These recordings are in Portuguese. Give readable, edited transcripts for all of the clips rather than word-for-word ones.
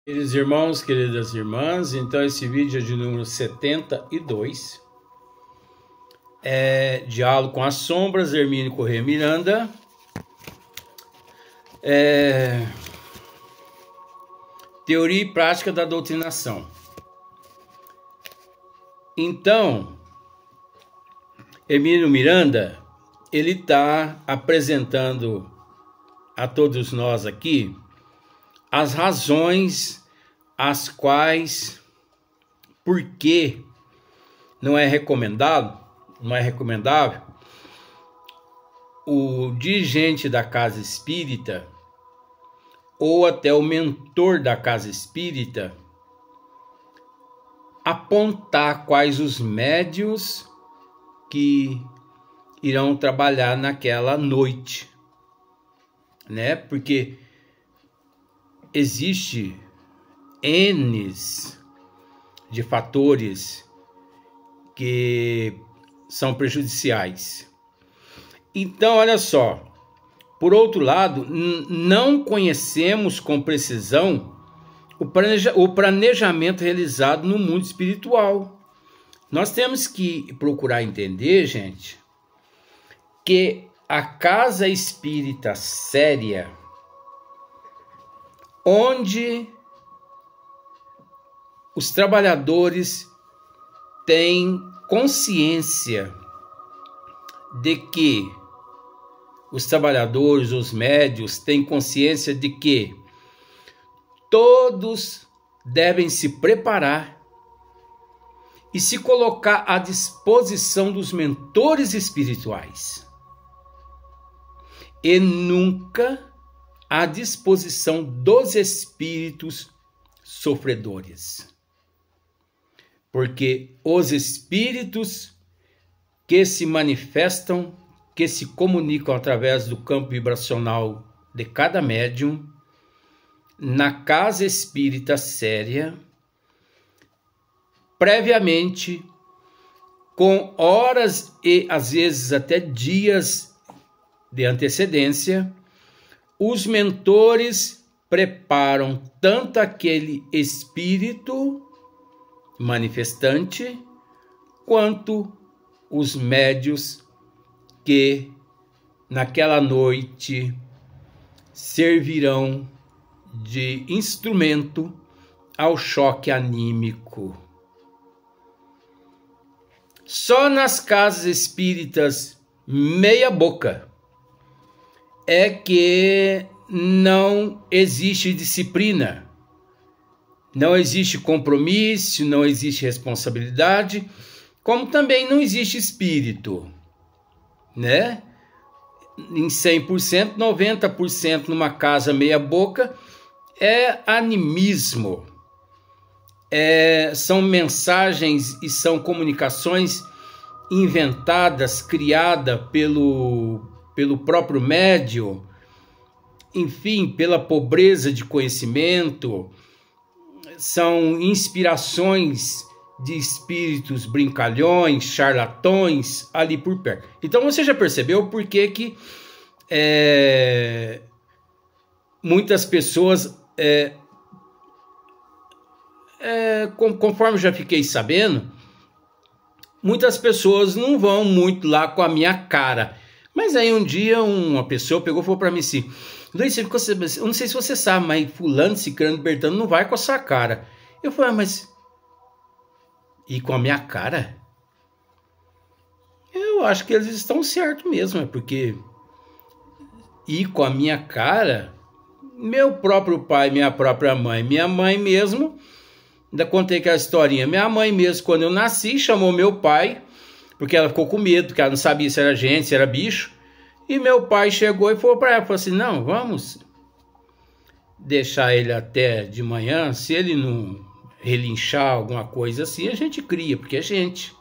Queridos irmãos, queridas irmãs, então esse vídeo é de número 72, Diálogo com as Sombras, Hermínio Corrêa Miranda, Teoria e Prática da Doutrinação. Então, Hermínio Miranda, ele está apresentando a todos nós aqui as razões as quais, por que não é recomendável o dirigente da casa espírita ou até o mentor da casa espírita apontar quais os médiuns que irão trabalhar naquela noite, né? Porque existe N de fatores que são prejudiciais. Então, olha só, por outro lado, não conhecemos com precisão o planejamento realizado no mundo espiritual. Nós temos que procurar entender, gente, que a casa espírita séria, onde os trabalhadores têm consciência de que os trabalhadores, os médios, têm consciência de que todos devem se preparar e se colocar à disposição dos mentores espirituais e nunca à disposição dos espíritos sofredores. Porque os espíritos que se manifestam, que se comunicam através do campo vibracional de cada médium, na casa espírita séria, previamente, com horas e às vezes até dias de antecedência, os mentores preparam tanto aquele espírito manifestante quanto os médios que naquela noite servirão de instrumento ao choque anímico. Só nas casas espíritas meia boca é que não existe disciplina, não existe compromisso, não existe responsabilidade, como também não existe espírito, né? Em 100%, 90% numa casa meia boca é animismo, são mensagens e são comunicações inventadas, criadas pelo próprio médium, enfim, pela pobreza de conhecimento, são inspirações de espíritos brincalhões, charlatões, ali por perto. Então você já percebeu por que muitas pessoas, conforme já fiquei sabendo, muitas pessoas não vão muito lá com a minha cara. Mas aí um dia uma pessoa pegou e falou para mim assim: Luiz, eu não sei se você sabe, mas fulano, ciclano, bertano não vai com a sua cara. Eu falei, mas... E com a minha cara? Eu acho que eles estão certos mesmo, porque... E com a minha cara, meu próprio pai, minha própria mãe, minha mãe mesmo, ainda contei aquela historinha, minha mãe mesmo, quando eu nasci, chamou meu pai, porque ela ficou com medo, porque ela não sabia se era gente, se era bicho. E meu pai chegou e falou para ela, falou assim, não, vamos deixar ele até de manhã, se ele não relinchar alguma coisa assim, a gente cria, porque é gente.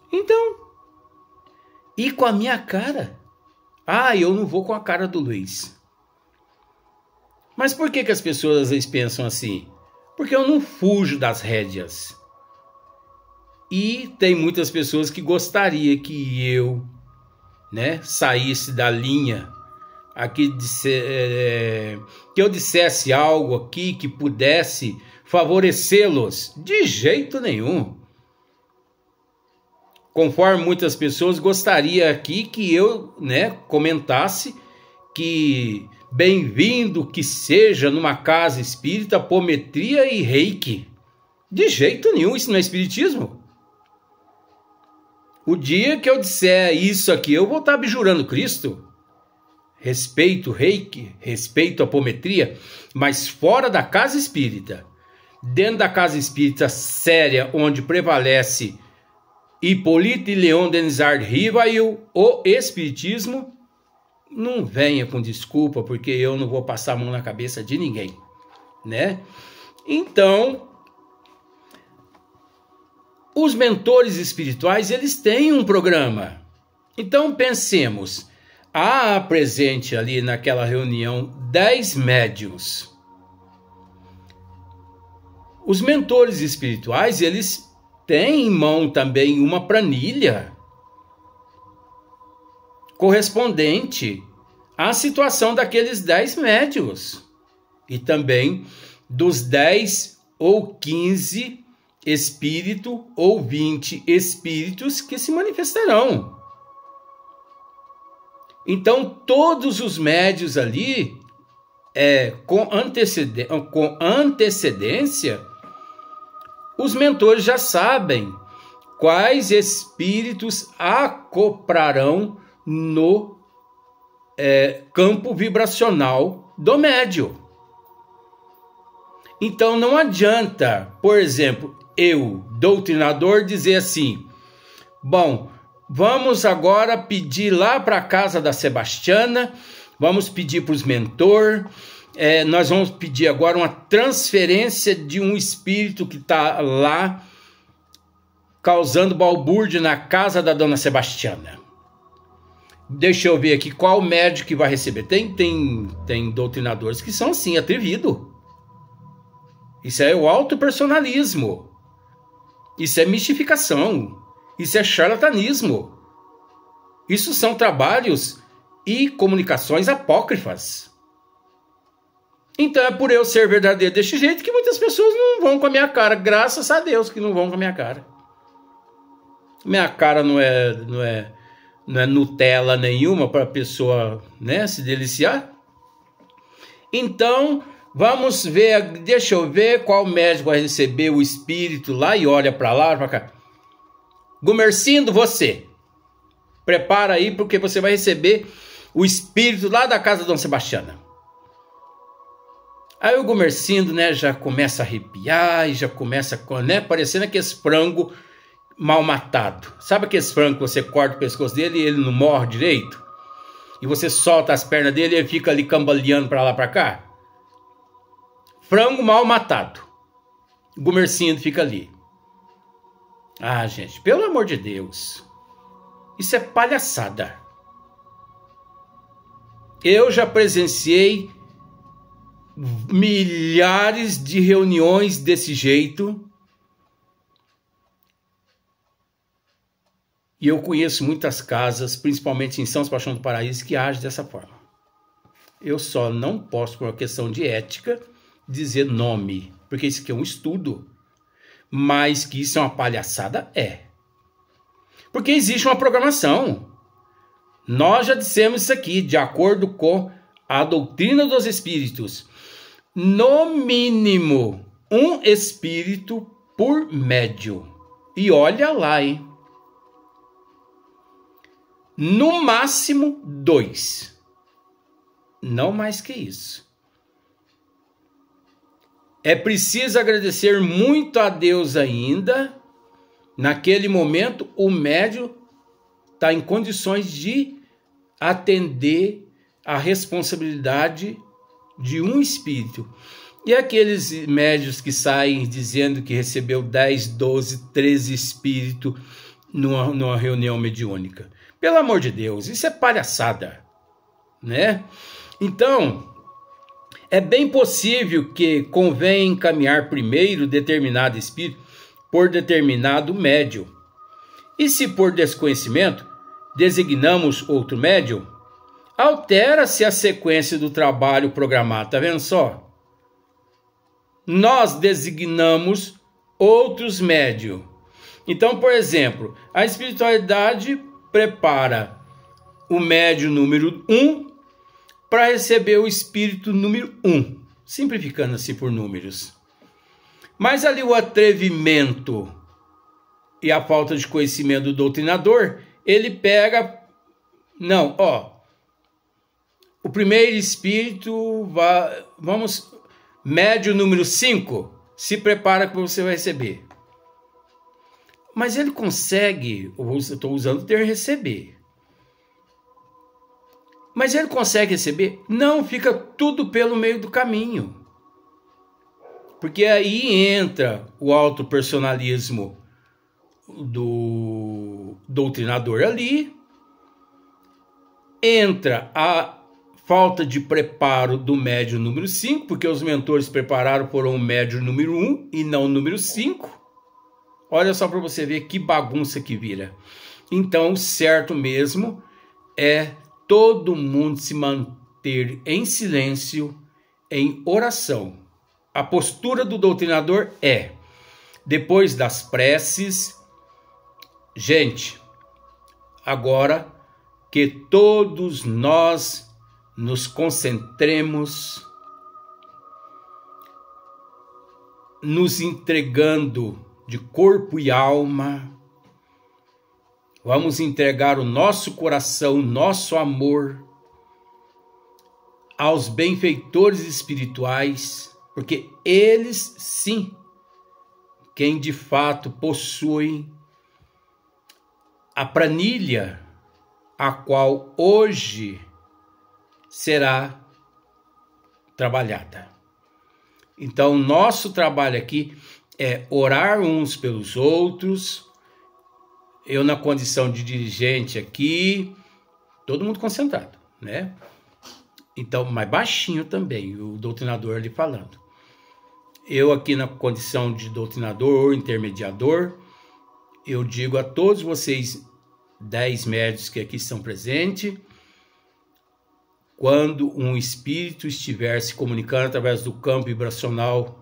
Então, e com a minha cara? Ah, eu não vou com a cara do Luiz. Mas por que as pessoas às vezes pensam assim? Porque eu não fujo das rédeas. E tem muitas pessoas que gostariam que eu, né, saísse da linha aqui que eu dissesse algo aqui que pudesse favorecê-los. De jeito nenhum. Conforme muitas pessoas gostaria aqui que eu, comentasse que bem-vindo que seja numa casa espírita, apometria e reiki. De jeito nenhum, isso não é espiritismo. O dia que eu disser isso aqui, eu vou estar abjurando Cristo. Respeito reiki, respeito apometria, mas fora da casa espírita. Dentro da casa espírita séria, onde prevalece Hipólito Leon Denisard Rivail, o espiritismo, não venha com desculpa, porque eu não vou passar a mão na cabeça de ninguém, né? Então, os mentores espirituais, eles têm um programa. Então, pensemos, há presente ali naquela reunião 10 médiuns. Os mentores espirituais, eles têm em mão também uma planilha correspondente à situação daqueles 10 médiuns e também dos 10 ou 15 espíritos ou 20 espíritos que se manifestarão. Então, todos os médiuns ali, com antecedência, os mentores já sabem quais espíritos acoprarão no campo vibracional do médium. Então não adianta, por exemplo, eu, doutrinador, dizer assim: bom, vamos agora pedir lá para a casa da Sebastiana, vamos pedir para os mentores, nós vamos pedir agora uma transferência de um espírito que está lá causando balbúrdia na casa da dona Sebastiana. Deixa eu ver aqui qual médico que vai receber. Tem doutrinadores que são assim, atrevidos. Isso é o autopersonalismo. Isso é mistificação. Isso é charlatanismo. Isso são trabalhos e comunicações apócrifas. Então é por eu ser verdadeiro desse jeito que muitas pessoas não vão com a minha cara. Graças a Deus que não vão com a minha cara. Minha cara não é Nutella nenhuma para a pessoa, se deliciar. Então, vamos ver, deixa eu ver qual médico vai receber o espírito lá e olha para lá, para cá. Gumercindo, você. Prepara aí porque você vai receber o espírito lá da casa da dona Sebastiana. Aí o Gumercindo, já começa a arrepiar e já começa, parecendo aqueles frango mal matado. Sabe aqueles frangos que você corta o pescoço dele e ele não morre direito? E você solta as pernas dele e ele fica ali cambaleando para lá para cá? Frango mal matado. O Gumercindo fica ali. Ah, gente, pelo amor de Deus. Isso é palhaçada. Eu já presenciei milhares de reuniões desse jeito. E eu conheço muitas casas, principalmente em São Sebastião do Paraíso, que agem dessa forma. Eu só não posso, por uma questão de ética, dizer nome, porque isso aqui é um estudo. Mas que isso é uma palhaçada, é. Porque existe uma programação. Nós já dissemos isso aqui, de acordo com a doutrina dos espíritos. No mínimo, um espírito por médium. E olha lá, hein? No máximo 2. Não mais que isso. É preciso agradecer muito a Deus ainda. Naquele momento, o médium está em condições de atender a responsabilidade de um espírito. E aqueles médiuns que saem dizendo que recebeu 10, 12, 13 espíritos numa reunião mediúnica. Pelo amor de Deus, isso é palhaçada, Então, é bem possível que convenha encaminhar primeiro determinado espírito por determinado médium. E se por desconhecimento designamos outro médium, altera-se a sequência do trabalho programado. Tá vendo só? Nós designamos outros médios. Então, por exemplo, a espiritualidade prepara o médio número 1 para receber o espírito número 1, simplificando assim por números. Mas ali o atrevimento e a falta de conhecimento do doutrinador, ele pega, não, ó, o primeiro espírito, vamos, médio número 5, se prepara que você vai receber. Mas ele consegue, eu estou usando o termo receber, mas ele consegue receber? Não, fica tudo pelo meio do caminho. Porque aí entra o autopersonalismo do doutrinador ali, entra a falta de preparo do médio número 5, porque os mentores prepararam foram o médio número 1 e não o número 5. Olha só para você ver que bagunça que vira. Então, certo mesmo é todo mundo se manter em silêncio, em oração. A postura do doutrinador é, depois das preces, gente, agora que todos nós nos concentremos, nos entregando de corpo e alma, vamos entregar o nosso coração, nosso amor aos benfeitores espirituais, porque eles sim, quem de fato possuem a planilha a qual hoje será trabalhada. Então, nosso trabalho aqui é orar uns pelos outros. Eu na condição de dirigente aqui, todo mundo concentrado, né? Então, mais baixinho também, o doutrinador ali falando. Eu aqui na condição de doutrinador ou intermediador, eu digo a todos vocês, 10 médios que aqui estão presentes, quando um espírito estiver se comunicando através do campo vibracional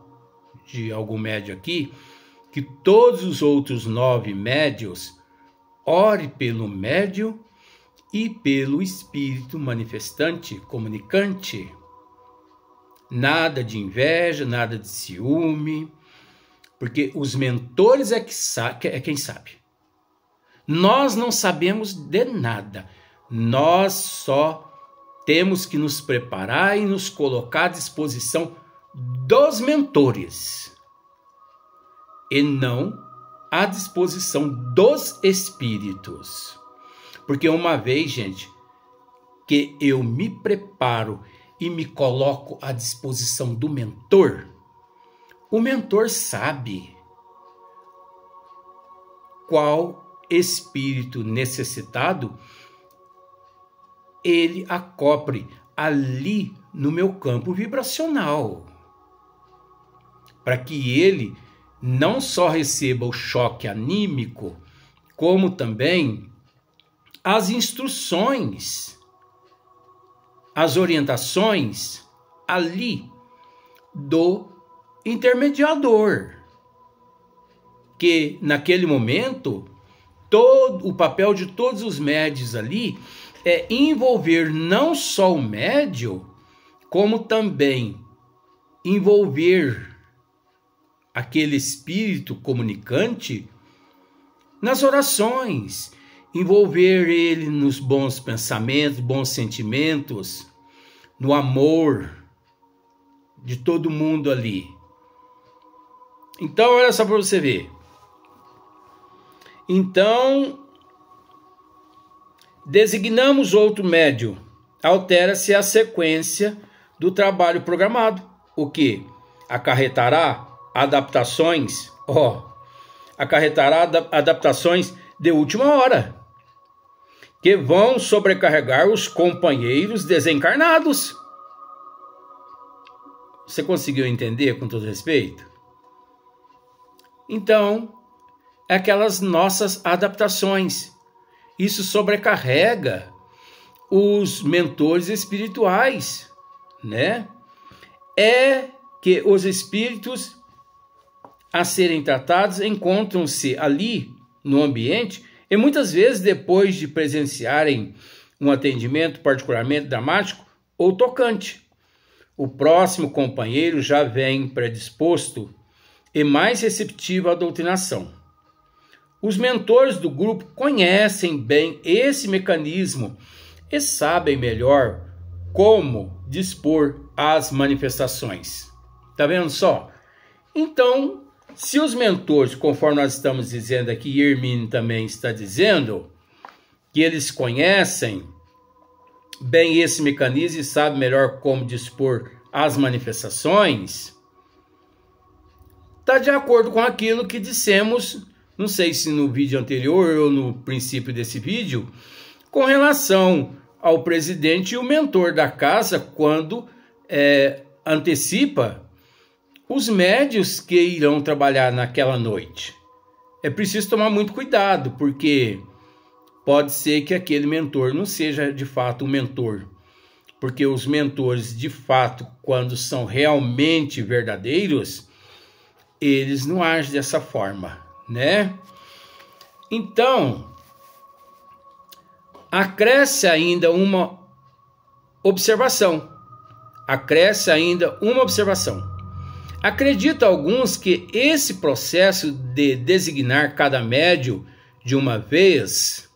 de algum médio aqui, que todos os outros 9 médios ore pelo médio e pelo espírito manifestante, comunicante. Nada de inveja, nada de ciúme, porque os mentores é quem sabe. Nós não sabemos de nada, nós só temos que nos preparar e nos colocar à disposição dos mentores e não à disposição dos espíritos. Porque uma vez, gente, que eu me preparo e me coloco à disposição do mentor, o mentor sabe qual espírito necessitado ele acopre ali no meu campo vibracional, para que ele não só receba o choque anímico, como também as instruções, as orientações ali do intermediador, que naquele momento todo o papel de todos os médios ali é envolver não só o médio, como também envolver aquele espírito comunicante nas orações, envolver ele nos bons pensamentos, bons sentimentos, no amor de todo mundo ali. Então, olha só para você ver. Então, designamos outro médio. Altera-se a sequência do trabalho programado, o que acarretará adaptações, adaptações de última hora, que vão sobrecarregar os companheiros desencarnados. Você conseguiu entender com todo respeito? Então, aquelas nossas adaptações. Isso sobrecarrega os mentores espirituais, né? É que os espíritos a serem tratados encontram-se ali no ambiente e muitas vezes depois de presenciarem um atendimento particularmente dramático ou tocante, o próximo companheiro já vem predisposto e mais receptivo à doutrinação. Os mentores do grupo conhecem bem esse mecanismo e sabem melhor como dispor as manifestações. Tá vendo só? Então, se os mentores, conforme nós estamos dizendo aqui, e Hermínio também está dizendo, que eles conhecem bem esse mecanismo e sabem melhor como dispor as manifestações, está de acordo com aquilo que dissemos, não sei se no vídeo anterior ou no princípio desse vídeo, com relação ao presidente e o mentor da casa quando antecipa os médios que irão trabalhar naquela noite. É preciso tomar muito cuidado, porque pode ser que aquele mentor não seja de fato um mentor, porque os mentores, de fato, quando são realmente verdadeiros, eles não agem dessa forma, né? Então, acresce ainda uma observação. Acredita alguns que esse processo de designar cada médium de uma vez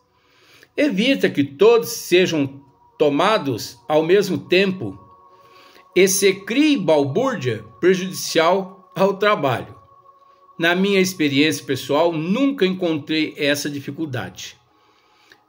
evita que todos sejam tomados ao mesmo tempo e se crie balbúrdia prejudicial ao trabalho. Na minha experiência pessoal, nunca encontrei essa dificuldade.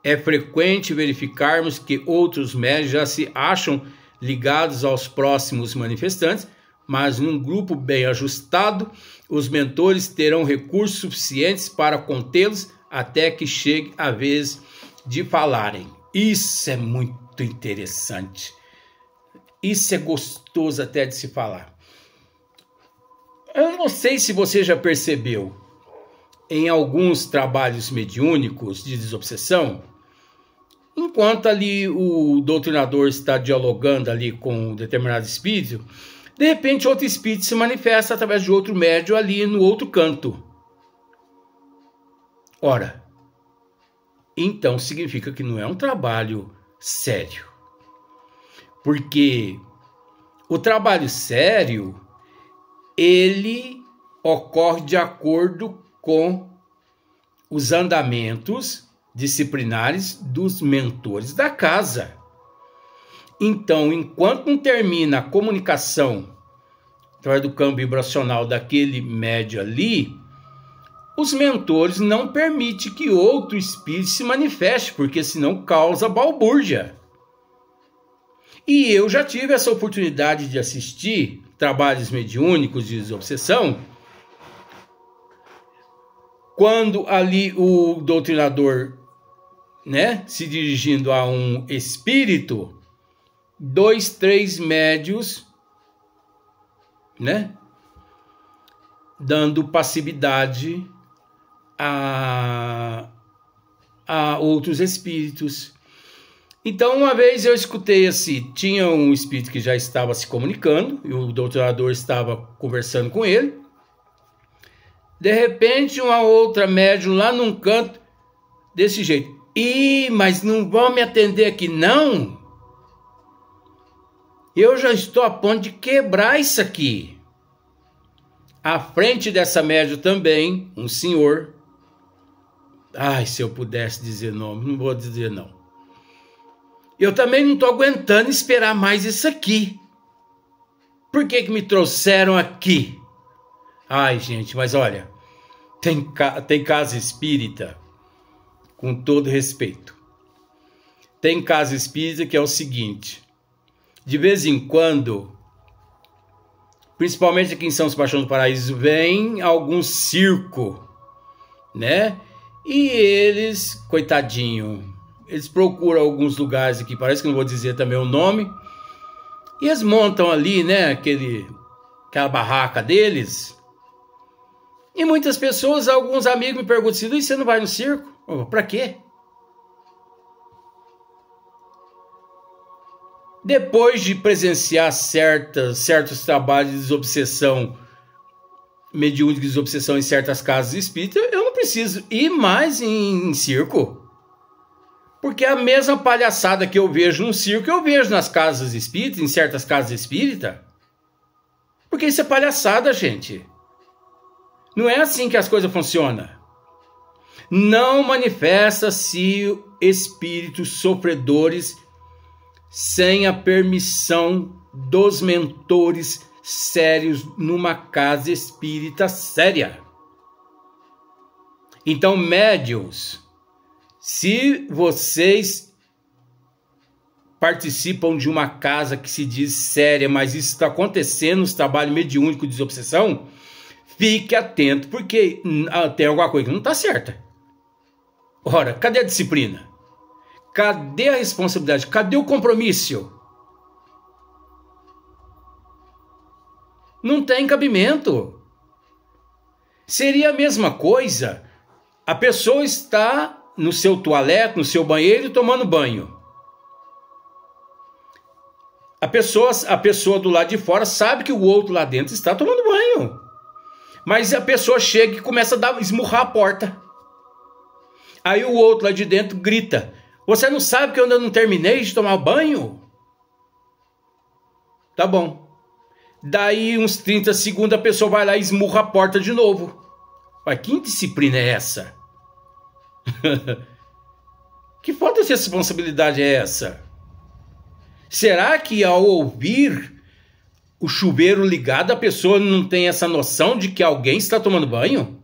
É frequente verificarmos que outros médiuns já se acham ligados aos próximos manifestantes, mas num grupo bem ajustado, os mentores terão recursos suficientes para contê-los até que chegue a vez de falarem. Isso é muito interessante. Isso é gostoso até de se falar. Eu não sei se você já percebeu, em alguns trabalhos mediúnicos de desobsessão, enquanto ali o doutrinador está dialogando ali com um determinado espírito, de repente outro espírito se manifesta através de outro médium ali no outro canto. Ora, então significa que não é um trabalho sério. Porque o trabalho sério, ele ocorre de acordo com os andamentos disciplinares dos mentores da casa. Então, enquanto não termina a comunicação através do campo vibracional daquele médium ali, os mentores não permitem que outro espírito se manifeste, porque senão causa balbúrdia. E eu já tive essa oportunidade de assistir trabalhos mediúnicos de desobsessão, quando ali o doutrinador, né, se dirigindo a um espírito, 2, 3 médios, né, dando passividade a outros espíritos. Então, uma vez eu escutei assim, tinha um espírito que já estava se comunicando, e o doutrinador estava conversando com ele. De repente, uma outra médium lá num canto, desse jeito. Mas não vão me atender aqui, não? Eu já estou a ponto de quebrar isso aqui. À frente dessa médium também, um senhor. Ai, se eu pudesse dizer nome, não vou dizer não. Eu também não estou aguentando esperar mais isso aqui. Por que me trouxeram aqui? Ai, gente, mas olha, tem casa espírita, com todo respeito. Tem casa espírita que é o seguinte, de vez em quando, principalmente aqui em São Sebastião do Paraíso, vem algum circo, né? E eles, coitadinho, eles procuram alguns lugares aqui, parece que não vou dizer também o nome, e eles montam ali, né, aquela barraca deles. E muitas pessoas, alguns amigos me perguntam assim, Luiz, você não vai no circo? Para quê? Depois de presenciar certos trabalhos de desobsessão, mediúnica de desobsessão em certas casas espíritas, eu não preciso ir mais em circo. Porque a mesma palhaçada que eu vejo no circo, eu vejo nas casas espíritas, em certas casas espíritas. Porque isso é palhaçada, gente. Não é assim que as coisas funcionam. Não manifesta-se espíritos sofredores sem a permissão dos mentores sérios numa casa espírita séria. Então, médiuns, se vocês participam de uma casa que se diz séria, mas isso está acontecendo nos trabalhos mediúnicos de desobsessão, fique atento, porque tem alguma coisa que não está certa. Ora, cadê a disciplina? Cadê a responsabilidade? Cadê o compromisso? Não tem cabimento. Seria a mesma coisa, a pessoa está no seu toalete, no seu banheiro, tomando banho. A pessoa do lado de fora sabe que o outro lá dentro está tomando banho. Mas a pessoa chega e começa a esmurrar a porta. Aí o outro lá de dentro grita: você não sabe que eu ainda não terminei de tomar banho? Tá bom. Daí uns 30 segundos a pessoa vai lá e esmurra a porta de novo. Mas que indisciplina é essa? Que falta de responsabilidade é essa? Será que ao ouvir o chuveiro ligado a pessoa não tem essa noção de que alguém está tomando banho?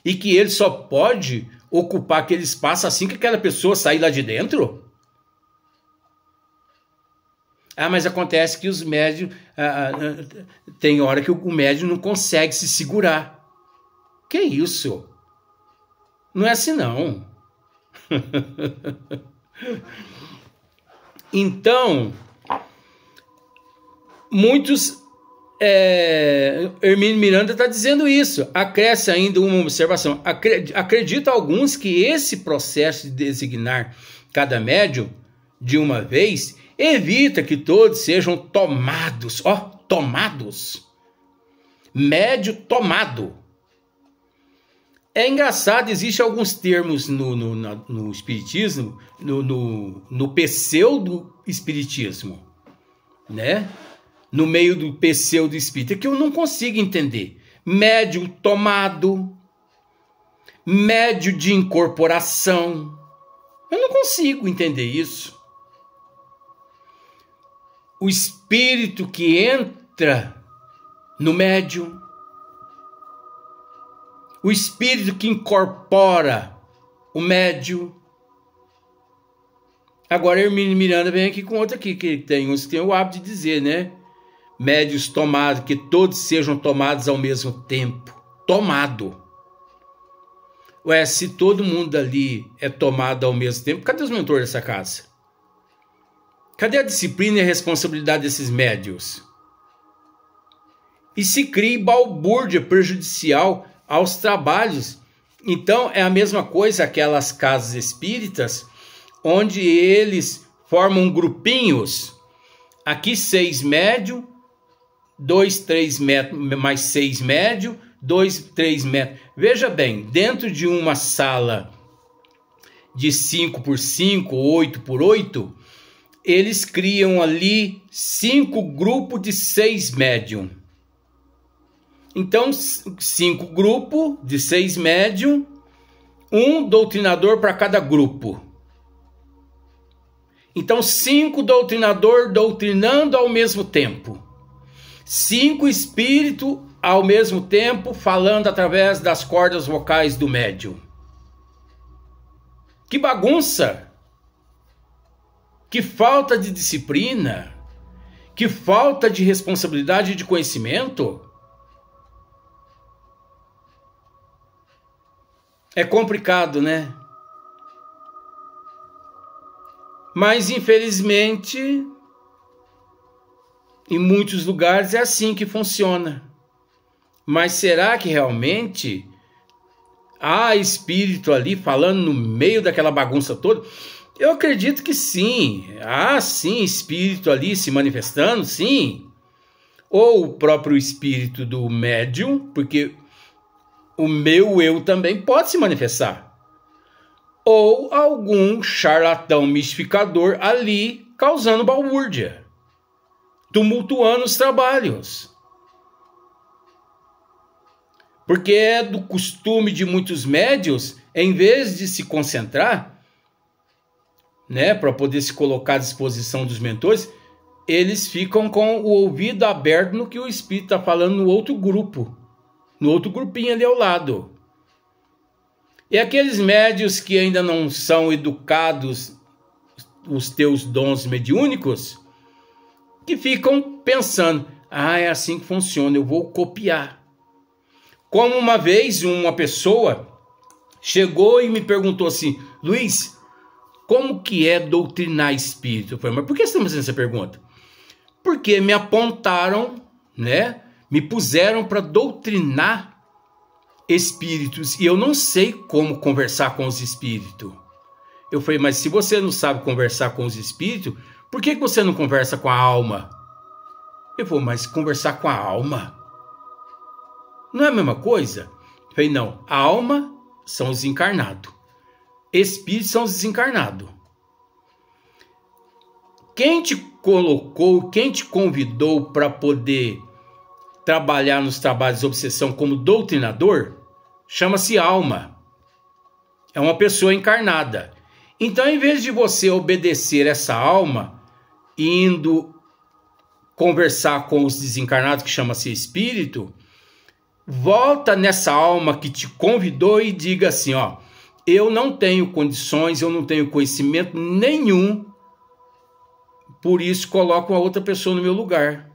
E que ele só pode ocupar aquele espaço assim que aquela pessoa sair lá de dentro? Mas acontece que os médios... tem hora que o médium não consegue se segurar. Que isso? Não é assim, não. Então, muitos... Hermínio Miranda está dizendo isso. Acresce ainda uma observação. Acredita alguns que esse processo de designar cada médium de uma vez evita que todos sejam tomados. Tomados. Médio tomado. É engraçado, existem alguns termos no espiritismo, no pseudo-espiritismo, né? No meio do pseudo-espírita, que eu não consigo entender. Médio tomado, médio de incorporação. Eu não consigo entender isso. O espírito que entra no médium, o espírito que incorpora o médium. Agora Hermínio Miranda vem aqui com outra aqui, que tem uns que tem o hábito de dizer, né? Médios tomados, que todos sejam tomados ao mesmo tempo. Tomado. Ué, se todo mundo ali é tomado ao mesmo tempo, cadê os mentores dessa casa? Cadê a disciplina e a responsabilidade desses médios? E se cria balbúrdia prejudicial aos trabalhos. Então é a mesma coisa aquelas casas espíritas, onde eles formam grupinhos. Aqui 6 médios, 2, 3 mais 6 médios, 2, 3 metros. Veja bem, dentro de uma sala de 5 por 5, 8 por 8, eles criam ali 5 grupos de 6 médium. Então, 5 grupos de 6 médium, um doutrinador para cada grupo. Então, 5 doutrinadores doutrinando ao mesmo tempo. 5 espíritos ao mesmo tempo falando através das cordas vocais do médium. Que bagunça! Que falta de disciplina! Que falta de responsabilidade e de conhecimento! É complicado, né? Mas, infelizmente, em muitos lugares é assim que funciona. Mas será que realmente há espírito ali falando no meio daquela bagunça toda? Eu acredito que sim. Há sim espírito ali se manifestando, sim. Ou o próprio espírito do médium, porque o meu eu também pode se manifestar. Ou algum charlatão mistificador ali causando balbúrdia, tumultuando os trabalhos. Porque é do costume de muitos médios, em vez de se concentrar, né, para poder se colocar à disposição dos mentores, eles ficam com o ouvido aberto no que o espírito está falando no outro grupo, no outro grupinho ali ao lado. E aqueles médios que ainda não são educados, os teus dons mediúnicos, que ficam pensando, é assim que funciona, eu vou copiar. Como uma vez uma pessoa chegou e me perguntou assim, Luiz, como que é doutrinar espírito? Eu falei, mas por que você está fazendo essa pergunta? Porque me apontaram, né? Me puseram para doutrinar espíritos e eu não sei como conversar com os espíritos. Eu falei, mas se você não sabe conversar com os espíritos, por que você não conversa com a alma? Eu falei, mas conversar com a alma não é a mesma coisa? Eu falei, não, a alma são os encarnados, espíritos são os desencarnados. Quem te colocou, quem te convidou para poder trabalhar nos trabalhos de obsessão como doutrinador, chama-se alma. É uma pessoa encarnada. Então, em vez de você obedecer essa alma, indo conversar com os desencarnados, que chama-se espírito, volta nessa alma que te convidou e diga assim, eu não tenho condições, eu não tenho conhecimento nenhum, por isso coloco a outra pessoa no meu lugar.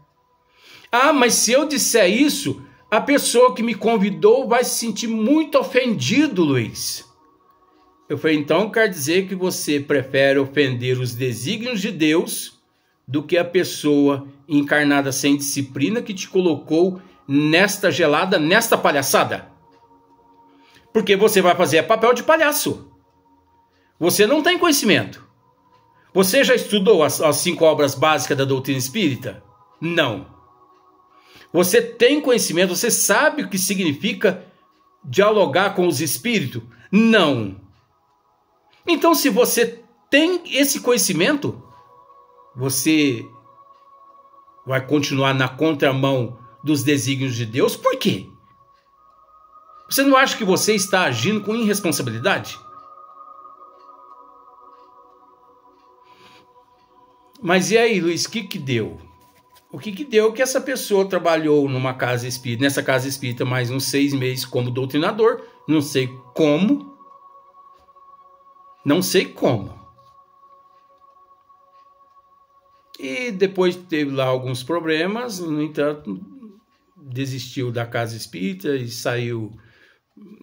Mas se eu disser isso, a pessoa que me convidou vai se sentir muito ofendido, Luiz. Eu falei, então quer dizer que você prefere ofender os desígnios de Deus do que a pessoa encarnada sem disciplina que te colocou nesta gelada, nesta palhaçada? Porque você vai fazer papel de palhaço. Você não tem conhecimento. Você já estudou as 5 obras básicas da doutrina espírita? Não. Você tem conhecimento, você sabe o que significa dialogar com os espíritos? Não. Então, se você tem esse conhecimento, você vai continuar na contramão dos desígnios de Deus? Por quê? Você não acha que você está agindo com irresponsabilidade? Mas e aí, Luiz, o que deu? O que deu que essa pessoa trabalhou numa casa espírita, nessa casa espírita mais uns 6 meses como doutrinador, não sei como. E depois teve lá alguns problemas, no entanto, desistiu da casa espírita e saiu.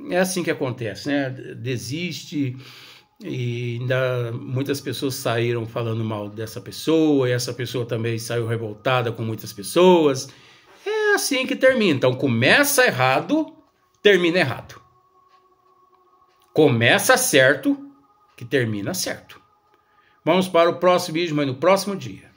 É assim que acontece, né? Desiste e ainda muitas pessoas saíram falando mal dessa pessoa, e essa pessoa também saiu revoltada com muitas pessoas. É assim que termina. Então começa errado, termina errado. Começa certo, que termina certo. Vamos para o próximo vídeo, mas no próximo dia.